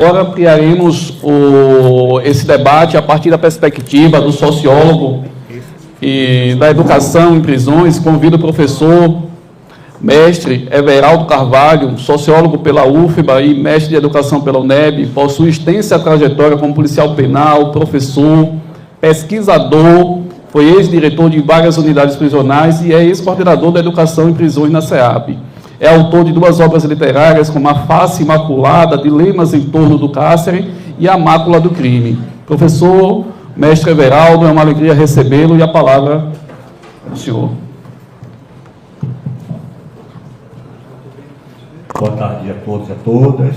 Agora ampliaremos esse debate a partir da perspectiva do sociólogo e da educação em prisões. Convido o professor mestre Everaldo Carvalho, sociólogo pela UFBA e mestre de educação pela UNEB, possui extensa trajetória como policial penal, professor, pesquisador, foi ex-diretor de várias unidades prisionais e é ex-coordenador da educação em prisões na SEAP. É autor de 2 obras literárias, como A Face Imaculada, Dilemas em Torno do Cárcere e A Mácula do Crime. Professor, mestre Everaldo, é uma alegria recebê-lo e a palavra é do senhor. Boa tarde a todos e a todas.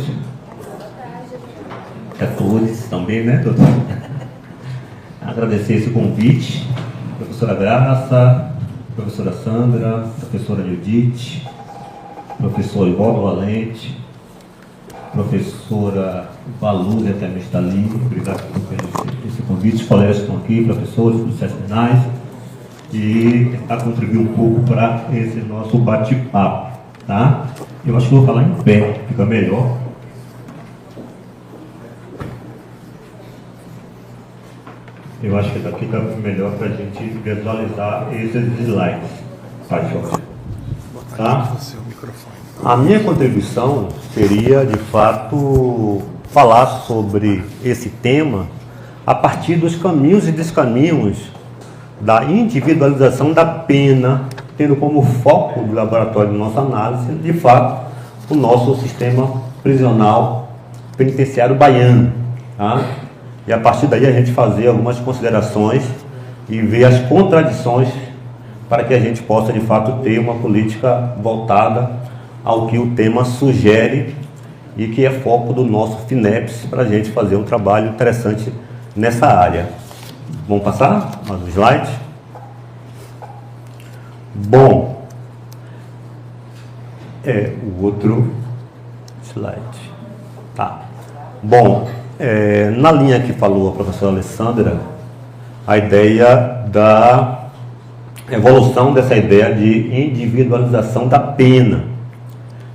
A todos também, né, doutor? Agradecer esse convite, professora Graça, professora Sandra, professora Judite, professor Ivaldo Valente, professora Valúzia, que está ali, obrigado por esse convite. Os colegas que estão aqui, professores, policiais penais, e tentar contribuir um pouco para esse nosso bate-papo, tá? Eu acho que vou falar em pé, fica melhor. Eu acho que daqui está melhor para a gente visualizar esses slides. Tá, Jorge? Tá? A minha contribuição seria, de fato, falar sobre esse tema a partir dos caminhos e descaminhos da individualização da pena, tendo como foco do laboratório de nossa análise, de fato, o nosso sistema prisional penitenciário baiano. Tá? E a partir daí a gente fazer algumas considerações e ver as contradições para que a gente possa, de fato, ter uma política voltada ao que o tema sugere e que é foco do nosso FINEPS para a gente fazer um trabalho interessante nessa área. Vamos passar mais um slide? Bom, o outro slide. Tá. Bom, na linha que falou a professora Alessandra, a ideia da evolução dessa ideia de individualização da pena,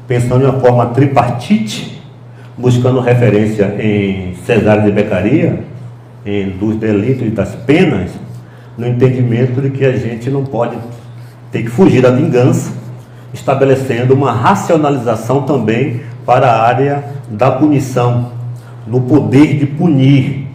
pensando em uma forma tripartite, buscando referência em Cesário de Beccaria, dos delitos e das penas, no entendimento de que a gente não pode ter que fugir da vingança, estabelecendo uma racionalização também para a área da punição, do poder de punir.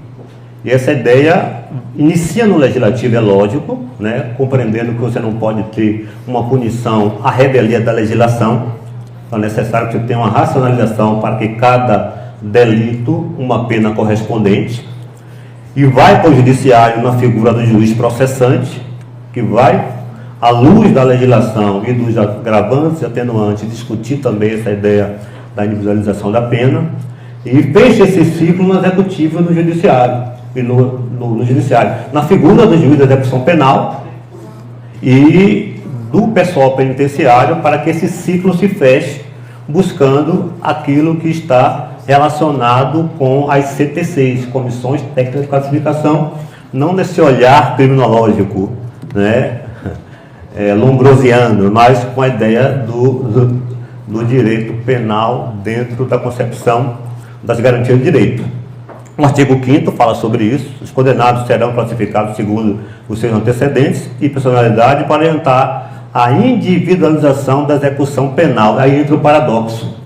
E essa ideia inicia no legislativo, é lógico, né, compreendendo que você não pode ter uma punição à revelia da legislação. Então é necessário que você tenha uma racionalização para que cada delito, uma pena correspondente, e vai para o judiciário na figura do juiz processante, que vai, à luz da legislação e dos agravantes e atenuantes, discutir também essa ideia da individualização da pena, e fecha esse ciclo no executivo e no judiciário, e no judiciário, na figura do juiz da execução penal e do pessoal penitenciário, para que esse ciclo se feche, buscando aquilo que está relacionado com as CTCs, Comissões Técnicas de Classificação, não nesse olhar criminológico, né, lombrosiano, mas com a ideia do direito penal dentro da concepção das garantias de direito. O artigo 5º fala sobre isso. Os condenados serão classificados segundo os seus antecedentes e personalidade para orientar a individualização da execução penal. Aí entra o paradoxo.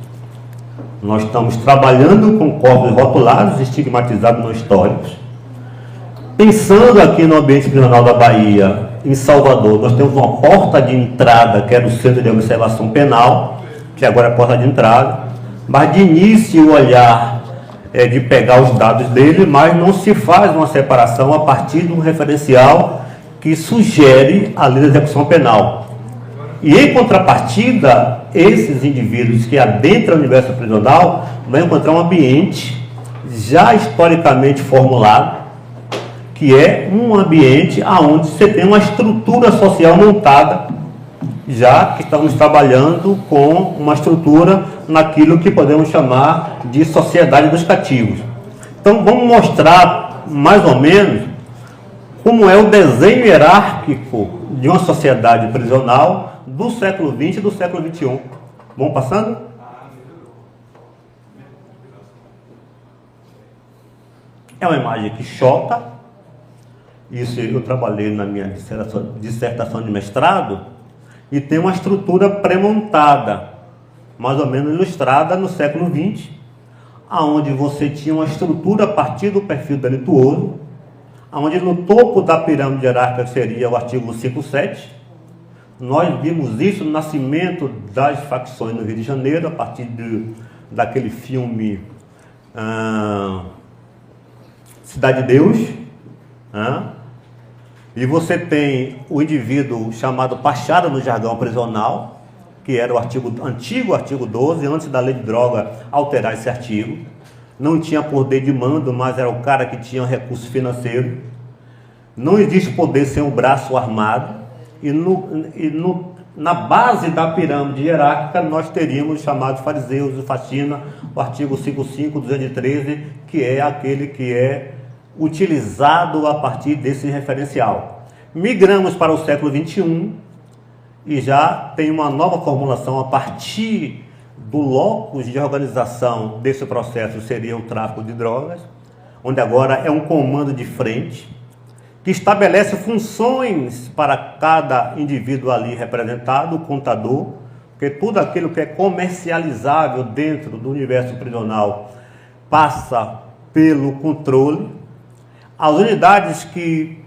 Nós estamos trabalhando com corpos rotulados, estigmatizados não históricos. Pensando aqui no ambiente prisional da Bahia, em Salvador, nós temos uma porta de entrada, que era o Centro de Observação Penal, que agora é a porta de entrada, mas de início o olhar é de pegar os dados dele, mas não se faz uma separação a partir de um referencial que sugere a lei da execução penal. E em contrapartida, esses indivíduos que adentram o universo prisional vão encontrar um ambiente já historicamente formulado, que é um ambiente onde você tem uma estrutura social montada, já que estamos trabalhando com uma estrutura naquilo que podemos chamar de sociedade dos cativos. Então vamos mostrar mais ou menos como é o desenho hierárquico de uma sociedade prisional do século XX e do século XXI. Vamos passando? É uma imagem que choca. Isso eu trabalhei na minha dissertação de mestrado, e tem uma estrutura pré-montada, mais ou menos ilustrada no século XX, onde você tinha uma estrutura a partir do perfil delituoso, onde no topo da pirâmide hierárquica seria o artigo 57. Nós vimos isso no nascimento das facções no Rio de Janeiro, a partir daquele filme Cidade de Deus. E você tem o indivíduo chamado Pachada no jargão prisional, que era o antigo artigo 12, antes da lei de droga alterar esse artigo. Não tinha poder de mando, mas era o cara que tinha recurso financeiro. Não existe poder sem o braço armado. Na base da pirâmide hierárquica, nós teríamos os chamados fariseus, o faxina, o artigo 55, 213, que é aquele que é utilizado a partir desse referencial. Migramos para o século XXI e já tem uma nova formulação a partir do locus de organização desse processo, seria o tráfico de drogas, onde agora é um comando de frente, que estabelece funções para cada indivíduo ali representado, o contador, porque tudo aquilo que é comercializável dentro do universo prisional passa pelo controle. As unidades que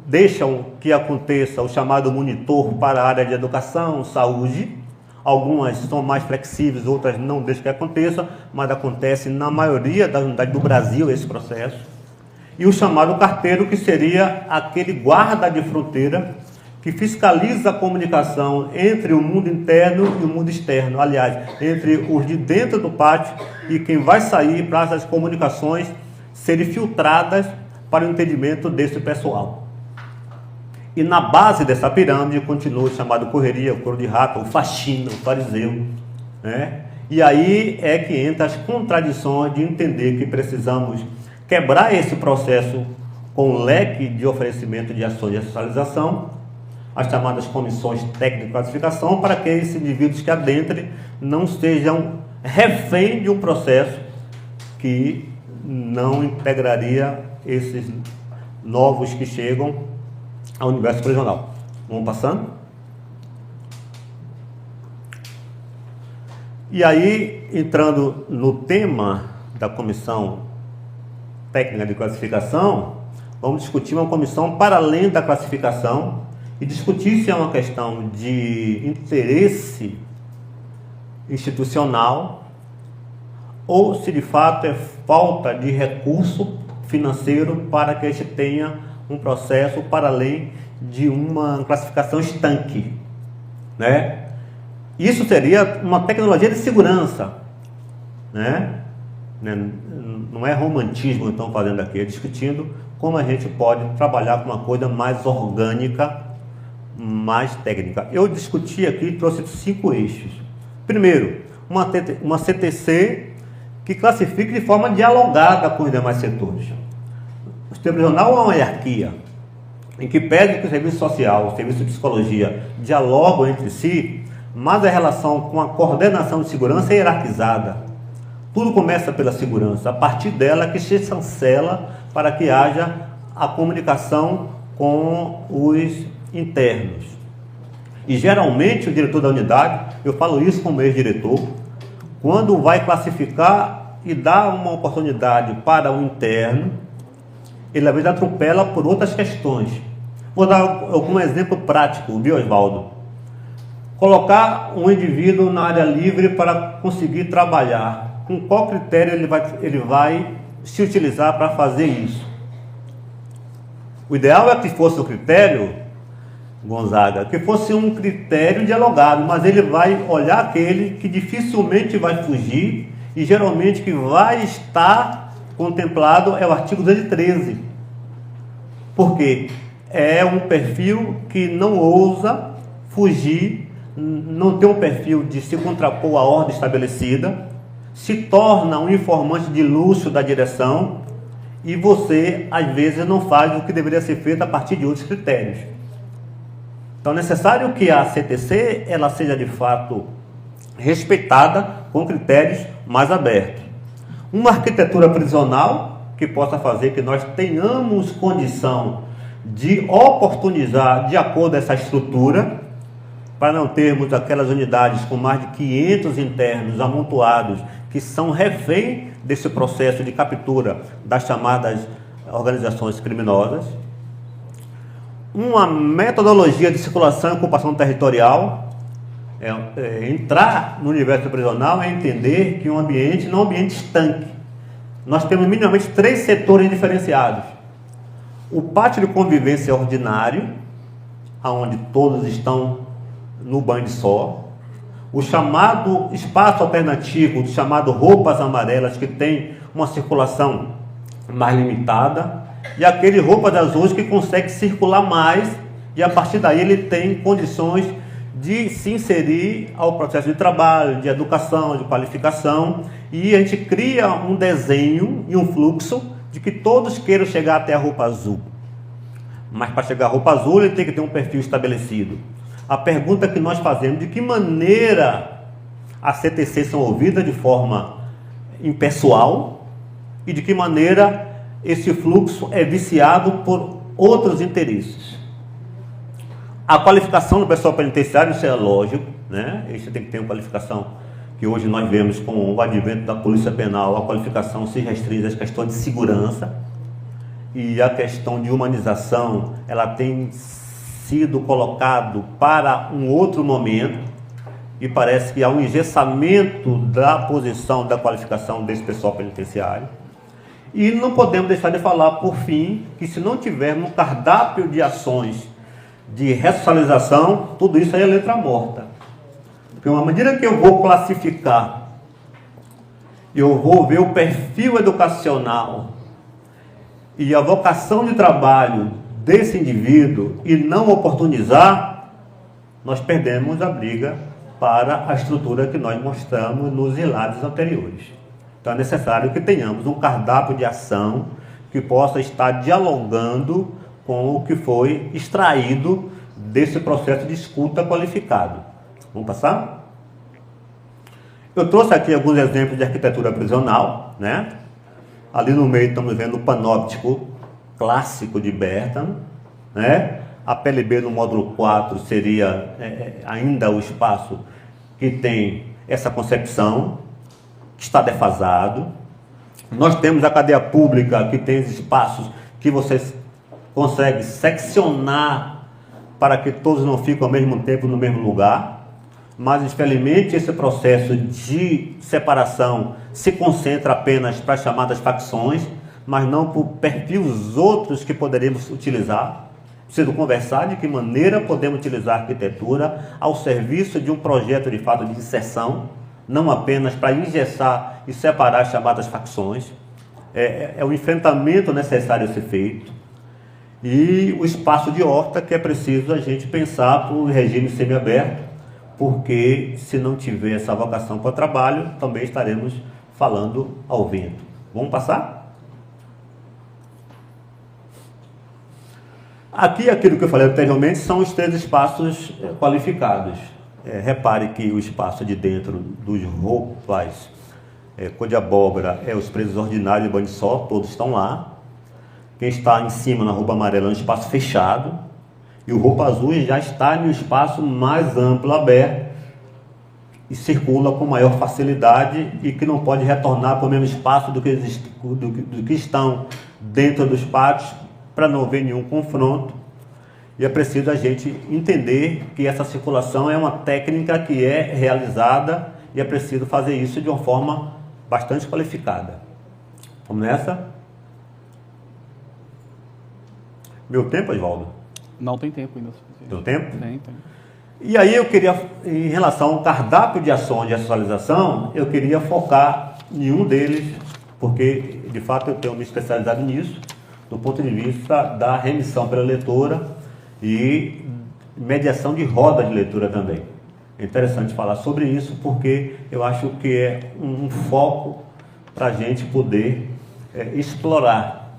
deixam que aconteça o chamado monitor para a área de educação, saúde, algumas são mais flexíveis, outras não deixam que aconteça, mas acontece na maioria das unidades do Brasil esse processo. E o chamado carteiro, que seria aquele guarda de fronteira que fiscaliza a comunicação entre o mundo interno e o mundo externo, aliás, entre os de dentro do pátio e quem vai sair para essas comunicações serem filtradas para o entendimento desse pessoal. E na base dessa pirâmide continua o chamado correria, o couro de rato, o faxina, o fariseu, né? E aí é que entra as contradições de entender que precisamos quebrar esse processo com um leque de oferecimento de ações de socialização, as chamadas comissões técnicas de classificação, para que esses indivíduos que adentrem não sejam refém de um processo que não integraria esses novos que chegam ao universo prisional. Vamos passando? E aí, entrando no tema da comissão técnica de classificação, vamos discutir uma comissão para além da classificação e discutir se é uma questão de interesse institucional ou se de fato é falta de recurso financeiro para que a gente tenha um processo para além de uma classificação estanque, né? Isso seria uma tecnologia de segurança, né? Não é romantismo, então, fazendo aqui, é discutindo como a gente pode trabalhar com uma coisa mais orgânica, mais técnica. Eu discuti aqui, trouxe 5 eixos. Primeiro, uma CTC que classifique de forma dialogada com os demais setores. O sistema prisional é uma hierarquia, em que pede que o serviço social, o serviço de psicologia dialogam entre si, mas a relação com a coordenação de segurança é hierarquizada. Tudo começa pela segurança, a partir dela que se chancela para que haja a comunicação com os internos. E geralmente o diretor da unidade, eu falo isso como ex-diretor, quando vai classificar e dar uma oportunidade para o interno, ele às vezes atropela por outras questões. Vou dar algum exemplo prático, viu, Oswaldo? Colocar um indivíduo na área livre para conseguir trabalhar. Com qual critério ele vai se utilizar para fazer isso? O ideal é que fosse o critério, Gonzaga, que fosse um critério dialogado, mas ele vai olhar aquele que dificilmente vai fugir e geralmente que vai estar contemplado é o artigo 213. Por quê? É um perfil que não ousa fugir, não tem um perfil de se contrapor à ordem estabelecida, se torna um informante de luxo da direção e você, às vezes, não faz o que deveria ser feito a partir de outros critérios. Então, é necessário que a CTC ela seja, de fato, respeitada com critérios mais abertos. Uma arquitetura prisional que possa fazer que nós tenhamos condição de oportunizar de acordo com essa estrutura, para não termos aquelas unidades com mais de 500 internos amontoados que são refém desse processo de captura das chamadas organizações criminosas. Uma metodologia de circulação e ocupação territorial. Entrar no universo prisional é entender que um ambiente não é um ambiente estanque. Nós temos minimamente 3 setores diferenciados. O pátio de convivência ordinário, onde todos estão no banho de sol. O chamado espaço alternativo, chamado roupas amarelas, que tem uma circulação mais limitada. E aquele roupas azuis que consegue circular mais e a partir daí ele tem condições de se inserir ao processo de trabalho, de educação, de qualificação, e a gente cria um desenho e um fluxo de que todos queiram chegar até a roupa azul. Mas para chegar à roupa azul ele tem que ter um perfil estabelecido. A pergunta que nós fazemos, de que maneira as CTC são ouvidas de forma impessoal e de que maneira esse fluxo é viciado por outros interesses. A qualificação do pessoal penitenciário, isso é lógico, né? Isso tem que ter uma qualificação que hoje nós vemos com o advento da Polícia Penal, a qualificação se restringe às questões de segurança e a questão de humanização, ela tem sido colocado para um outro momento e parece que há um engessamento da posição da qualificação desse pessoal penitenciário. E não podemos deixar de falar, por fim, que se não tivermos um cardápio de ações de ressocialização, tudo isso aí é letra morta. Porque uma medida que eu vou classificar, eu vou ver o perfil educacional e a vocação de trabalho desse indivíduo e não oportunizar, nós perdemos a briga para a estrutura que nós mostramos nos slides anteriores. Então é necessário que tenhamos um cardápio de ação que possa estar dialogando com o que foi extraído desse processo de escuta qualificado. Vamos passar? Eu trouxe aqui alguns exemplos de arquitetura prisional, né? Ali no meio estamos vendo o panóptico clássico de Bertam, né? A PLB no módulo 4 seria ainda o espaço que tem essa concepção, que está defasado. Nós temos a cadeia pública, que tem espaços que vocês conseguem seccionar para que todos não fiquem ao mesmo tempo no mesmo lugar, mas infelizmente esse processo de separação se concentra apenas para as chamadas facções, mas não por perfis outros que poderíamos utilizar. Preciso conversar de que maneira podemos utilizar a arquitetura ao serviço de um projeto de fato de inserção, não apenas para engessar e separar as chamadas facções. É o enfrentamento necessário a ser feito. E o espaço de horta que é preciso a gente pensar para o regime semiaberto, porque se não tiver essa vocação para o trabalho, também estaremos falando ao vento. Vamos passar? Aqui, aquilo que eu falei anteriormente, são os 3 espaços qualificados. Repare que o espaço de dentro dos roupas, cor de abóbora, os presos ordinários de banho de sol, todos estão lá. Quem está em cima na roupa amarela é um espaço fechado. E o roupa azul já está em um espaço mais amplo, aberto, e circula com maior facilidade e que não pode retornar para o mesmo espaço do que estão dentro dos pátios, para não haver nenhum confronto. E é preciso a gente entender que essa circulação é uma técnica que é realizada e é preciso fazer isso de uma forma bastante qualificada. Vamos nessa? Meu tempo, Oswaldo? Não tem tempo ainda. Deu tempo? Tem. E aí eu queria, em relação ao cardápio de ações de ressocialização, eu queria focar em um deles, porque de fato eu tenho me especializado nisso, do ponto de vista da remissão pela leitura e mediação de roda de leitura também. É interessante falar sobre isso, porque eu acho que é um foco para a gente poder explorar.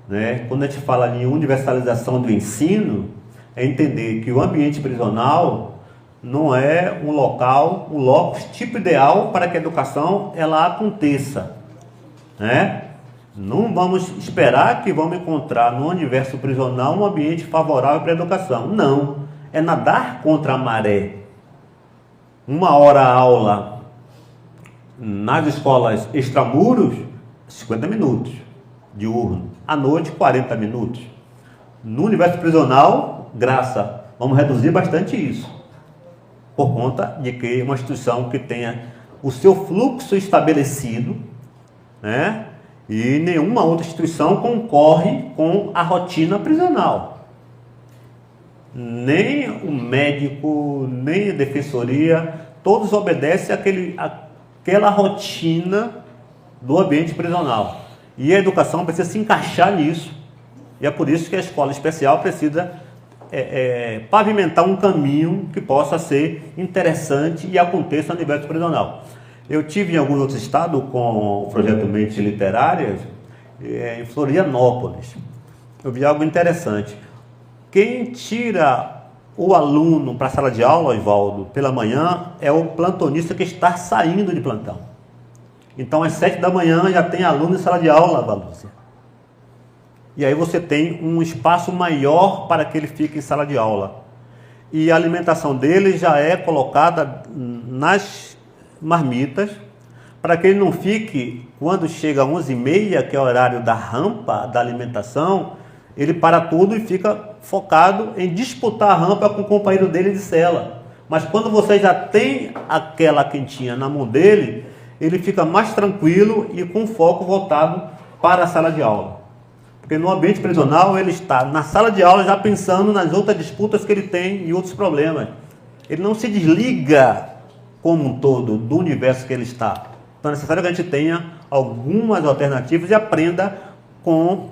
Né? Quando a gente fala em universalização do ensino, é entender que o ambiente prisional não é um local, um locus tipo ideal para que a educação ela aconteça. Né? Não vamos esperar que vamos encontrar no universo prisional um ambiente favorável para a educação. Não. É nadar contra a maré. 1 hora aula nas escolas extramuros, 50 minutos diurno. À noite, 40 minutos. No universo prisional, vamos reduzir bastante isso. Por conta de que uma instituição que tenha o seu fluxo estabelecido, né? E nenhuma outra instituição concorre com a rotina prisional. Nem o médico, nem a defensoria, todos obedecem àquela rotina do ambiente prisional. E a educação precisa se encaixar nisso. E é por isso que a escola especial precisa pavimentar um caminho que possa ser interessante e aconteça no universo prisional. Eu tive em alguns outros estados com o projeto Mentes Literárias, em Florianópolis. Eu vi algo interessante. Quem tira o aluno para a sala de aula, Oswaldo, pela manhã, é o plantonista que está saindo de plantão. Então, às 7 da manhã já tem aluno em sala de aula, Valúcia. E aí você tem um espaço maior para que ele fique em sala de aula. E a alimentação dele já é colocada nas marmitas, para que ele não fique, quando chega às 11h30, que é o horário da rampa da alimentação, ele para tudo e fica focado em disputar a rampa com o companheiro dele de cela. Mas quando você já tem aquela quentinha na mão dele, ele fica mais tranquilo e com foco voltado para a sala de aula. Porque no ambiente prisional ele está na sala de aula já pensando nas outras disputas que ele tem e outros problemas. Ele não se desliga como um todo do universo que ele está. Então é necessário que a gente tenha algumas alternativas e aprenda com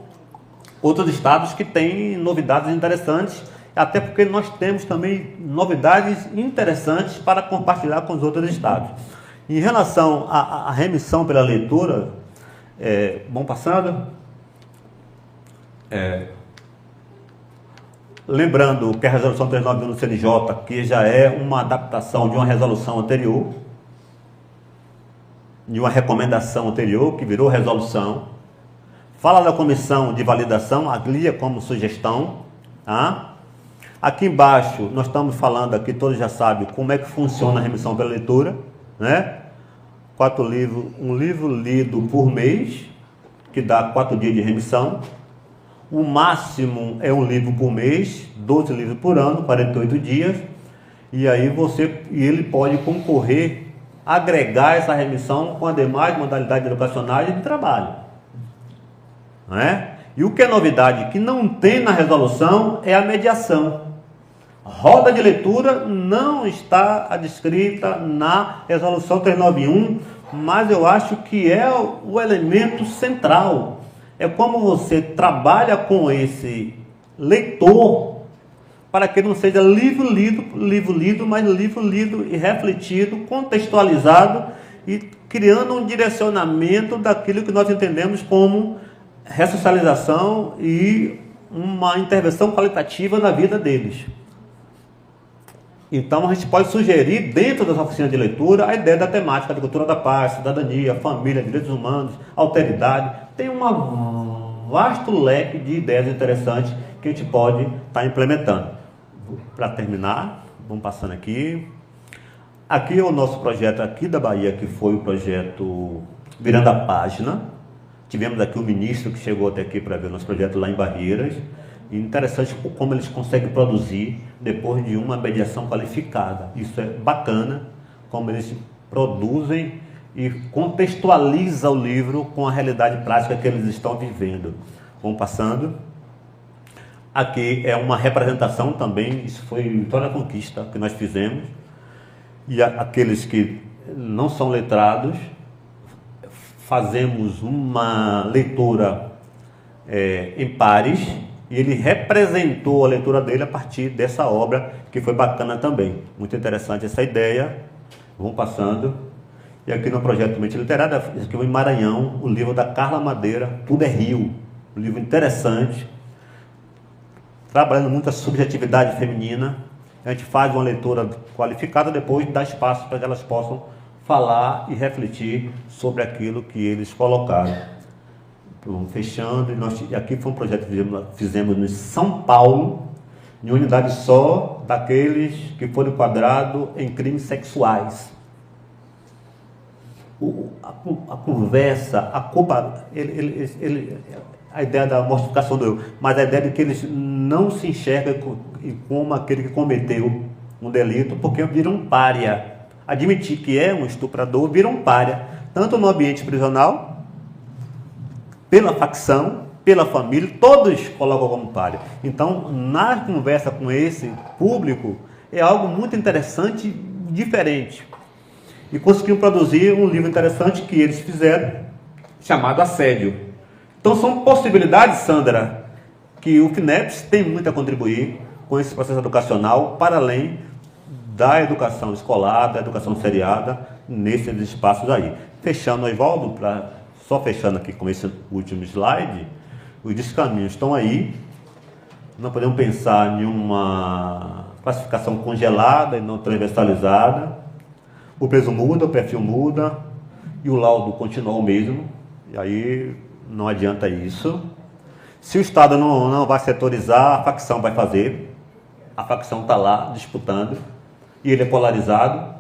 outros estados que têm novidades interessantes, até porque nós temos também novidades interessantes para compartilhar com os outros estados. Em relação à remissão pela leitura, vamos passando. Lembrando que a resolução 391 do CNJ, que já é uma adaptação de uma resolução anterior, de uma recomendação anterior, que virou resolução, fala da comissão de validação, aglia como sugestão, tá? Aqui embaixo, nós estamos falando aqui, todos já sabem como é que funciona a remissão pela leitura, né? 4 livros, um livro lido por mês, que dá 4 dias de remissão. O máximo é um livro por mês, 12 livros por ano, 48 dias. E aí ele pode concorrer, agregar essa remissão com as demais modalidades educacionais e de trabalho. Não é? E o que é novidade, que não tem na resolução, é a mediação. Roda de leitura não está adscrita na resolução 391, mas eu acho que é o elemento central. É como você trabalha com esse leitor para que não seja livro lido, mas livro lido e refletido, contextualizado e criando um direcionamento daquilo que nós entendemos como ressocialização e uma intervenção qualitativa na vida deles. Então a gente pode sugerir dentro das oficinas de leitura a ideia da temática de cultura da paz, cidadania, família, direitos humanos, alteridade. Tem um vasto leque de ideias interessantes que a gente pode estar implementando. Para terminar, vamos passando aqui. Aqui é o nosso projeto aqui da Bahia, que foi o projeto Virando a Página. Tivemos aqui o ministro que chegou até aqui para ver o nosso projeto lá em Barreiras. E interessante como eles conseguem produzir depois de uma mediação qualificada. Isso é bacana, como eles produzem e contextualizam o livro com a realidade prática que eles estão vivendo. Vamos passando. Aqui é uma representação também, isso foi Vitória da Conquista que nós fizemos. E aqueles que não são letrados, fazemos uma leitura em pares. E ele representou a leitura dele a partir dessa obra, que foi bacana também. Muito interessante essa ideia. Vamos passando. E aqui no projeto Mente Literária, aqui em Maranhão, o livro da Carla Madeira, Tudo é Rio. Um livro interessante. Trabalhando muito a subjetividade feminina. A gente faz uma leitura qualificada, depois dá espaço para que elas possam falar e refletir sobre aquilo que eles colocaram. Vamos fechando. E aqui foi um projeto que fizemos em São Paulo, em unidade só daqueles que foram enquadrados em crimes sexuais. A conversa, a culpa, a ideia da mortificação do eu, mas a ideia de que eles não se enxergam como aquele que cometeu um delito, porque vira um pária. Admitir que é um estuprador vira um pária, tanto no ambiente prisional, pela facção, pela família, todos colocam como pária. Então, na conversa com esse público, é algo muito interessante e diferente. E conseguiram produzir um livro interessante que eles fizeram, chamado Assédio. Então, são possibilidades, Sandra, que o FINEPS tem muito a contribuir com esse processo educacional, para além da educação escolar, da educação seriada, nesses espaços aí. Fechando, Oswaldo, só fechando aqui com esse último slide, os descaminhos estão aí. Não podemos pensar em uma classificação congelada e não transversalizada. O peso muda, o perfil muda e o laudo continua o mesmo. E aí não adianta isso. Se o Estado não vai setorizar, a facção vai fazer. A facção está lá disputando e ele é polarizado.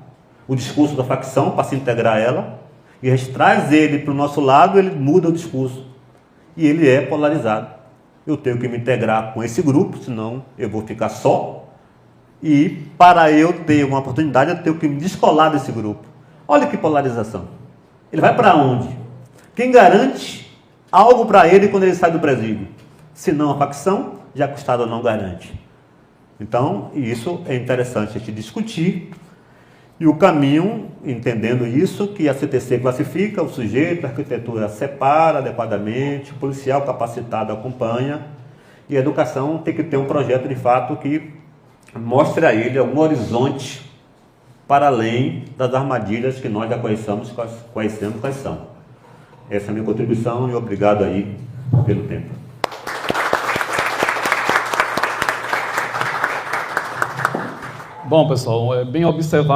O discurso da facção, para se integrar a ela, e a gente traz ele para o nosso lado, ele muda o discurso. E ele é polarizado. Eu tenho que me integrar com esse grupo, senão eu vou ficar só. E para eu ter uma oportunidade, eu tenho que me descolar desse grupo. Olha que polarização. Ele vai para onde? Quem garante algo para ele quando ele sai do presídio? Se não a facção, já que o Estado não garante. Então, isso é interessante a gente discutir. E o caminho, entendendo isso, que a CTC classifica o sujeito, a arquitetura separa adequadamente, o policial capacitado acompanha, e a educação tem que ter um projeto de fato que mostre a ele algum horizonte para além das armadilhas que nós já conhecemos quais são. Essa é a minha contribuição e obrigado aí pelo tempo. Bom, pessoal, é bem observado.